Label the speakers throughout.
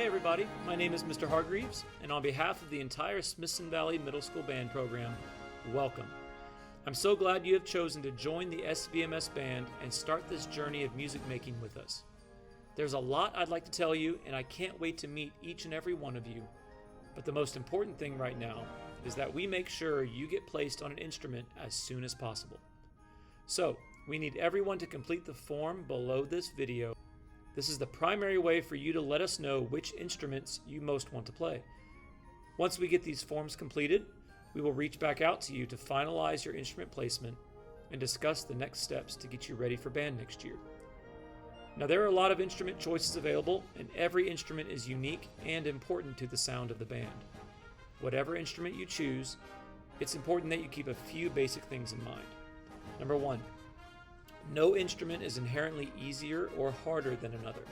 Speaker 1: everybody, my name is Mr. Hargreaves, and on behalf of the entire Smithson Valley Middle School Band program, welcome. I'm so glad you have chosen to join the SVMS Band and start this journey of music making with us. There's a lot I'd like to tell you, and I can't wait to meet each and every one of you. But the most important thing right now is that we make sure you get placed on an instrument as soon as possible. So, we need everyone to complete the form below this video. This is the primary way for you to let us know which instruments you most want to play. Once we get these forms completed, we will reach back out to you to finalize your instrument placement and discuss the next steps to get you ready for band next year. Now, there are a lot of instrument choices available, and every instrument is unique and important to the sound of the band. Whatever instrument you choose, it's important that you keep a few basic things in mind. Number one, no instrument is inherently easier or harder than another.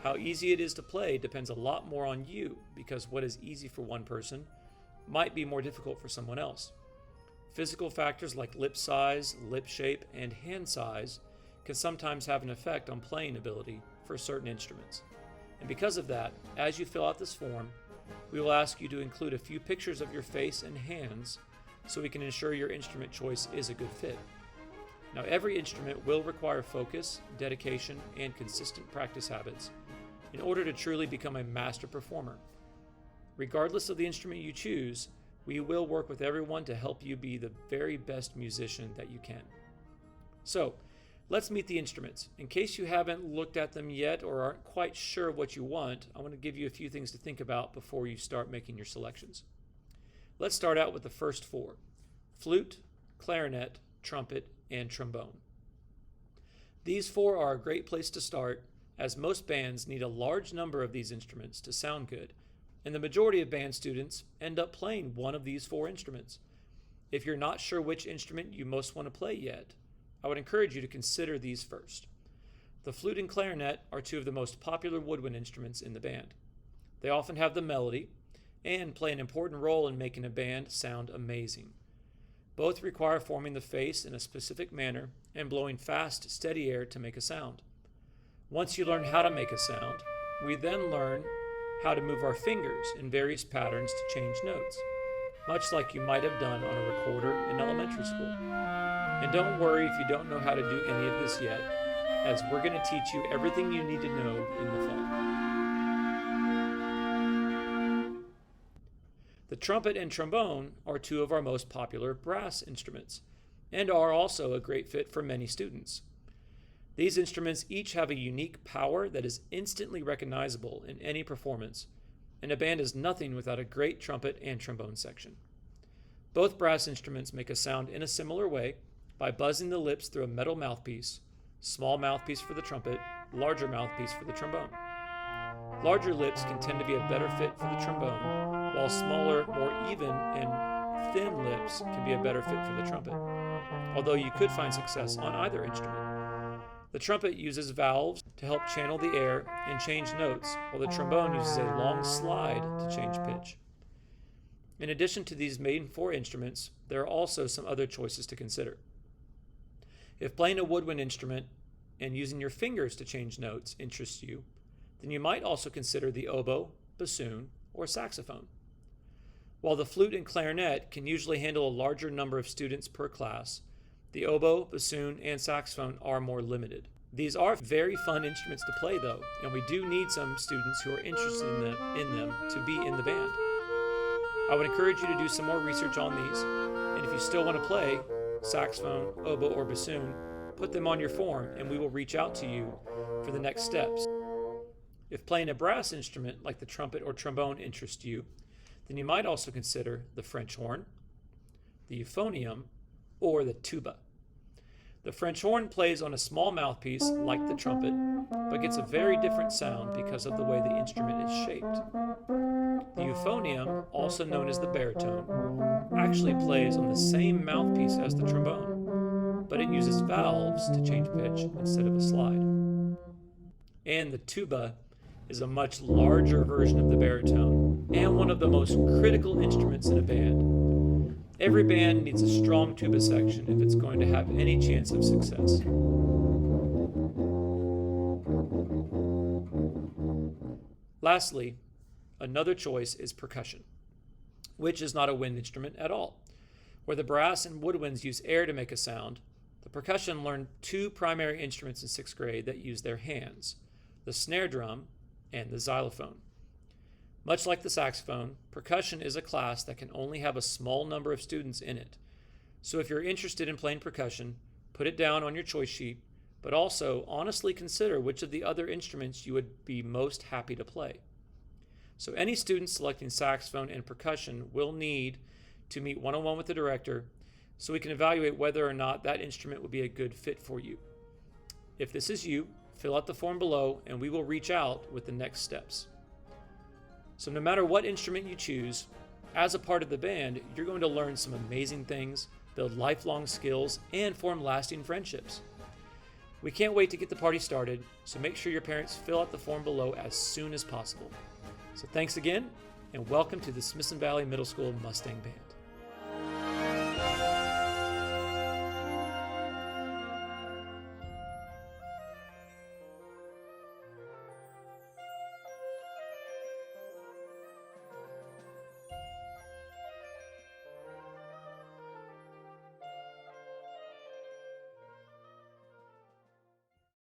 Speaker 1: How easy it is to play depends a lot more on you, because what is easy for one person might be more difficult for someone else. Physical factors like lip size, lip shape, and hand size can sometimes have an effect on playing ability for certain instruments. And because of that, as you fill out this form, we will ask you to include a few pictures of your face and hands so we can ensure your instrument choice is a good fit. Now, every instrument will require focus, dedication, and consistent practice habits in order to truly become a master performer. Regardless of the instrument you choose, we will work with everyone to help you be the very best musician that you can. So, let's meet the instruments. In case you haven't looked at them yet or aren't quite sure what you want, I want to give you a few things to think about before you start making your selections. Let's start out with the first four: flute, clarinet, trumpet, and trombone. These four are a great place to start, as most bands need a large number of these instruments to sound good, and the majority of band students end up playing one of these four instruments. If you're not sure which instrument you most want to play yet, I would encourage you to consider these first. The flute and clarinet are two of the most popular woodwind instruments in the band. They often have the melody and play an important role in making a band sound amazing. Both require forming the face in a specific manner and blowing fast, steady air to make a sound. Once you learn how to make a sound, we then learn how to move our fingers in various patterns to change notes, much like you might have done on a recorder in elementary school. And don't worry if you don't know how to do any of this yet, as we're going to teach you everything you need to know in the fall. The trumpet and trombone are two of our most popular brass instruments, and are also a great fit for many students. These instruments each have a unique power that is instantly recognizable in any performance, and a band is nothing without a great trumpet and trombone section. Both brass instruments make a sound in a similar way by buzzing the lips through a metal mouthpiece, small mouthpiece for the trumpet, larger mouthpiece for the trombone. Larger lips can tend to be a better fit for the trombone, while smaller, more even, and thin lips can be a better fit for the trumpet, although you could find success on either instrument. The trumpet uses valves to help channel the air and change notes, while the trombone uses a long slide to change pitch. In addition to these main four instruments, there are also some other choices to consider. If playing a woodwind instrument and using your fingers to change notes interests you, then you might also consider the oboe, bassoon, or saxophone. While the flute and clarinet can usually handle a larger number of students per class, the oboe, bassoon, and saxophone are more limited. These are very fun instruments to play though, and we do need some students who are interested in them to be in the band. I would encourage you to do some more research on these, and if you still want to play saxophone, oboe, or bassoon, put them on your form and we will reach out to you for the next steps. If playing a brass instrument like the trumpet or trombone interests you, then you might also consider the French horn, the euphonium, or the tuba. The French horn plays on a small mouthpiece like the trumpet, but gets a very different sound because of the way the instrument is shaped. The euphonium, also known as the baritone, actually plays on the same mouthpiece as the trombone, but it uses valves to change pitch instead of a slide. And the tuba is a much larger version of the baritone and one of the most critical instruments in a band. Every band needs a strong tuba section if it's going to have any chance of success. Lastly, another choice is percussion, which is not a wind instrument at all. Where the brass and woodwinds use air to make a sound, the percussion learned two primary instruments in 6th grade that use their hands, the snare drum and the xylophone. Much like the saxophone, percussion is a class that can only have a small number of students in it. So if you're interested in playing percussion, put it down on your choice sheet, but also honestly consider which of the other instruments you would be most happy to play. So any student selecting saxophone and percussion will need to meet one-on-one with the director so we can evaluate whether or not that instrument would be a good fit for you. If this is you, fill out the form below and we will reach out with the next steps. So no matter what instrument you choose, as a part of the band, you're going to learn some amazing things, build lifelong skills, and form lasting friendships. We can't wait to get the party started, so make sure your parents fill out the form below as soon as possible. So thanks again, and welcome to the Smithson Valley Middle School Mustang Band.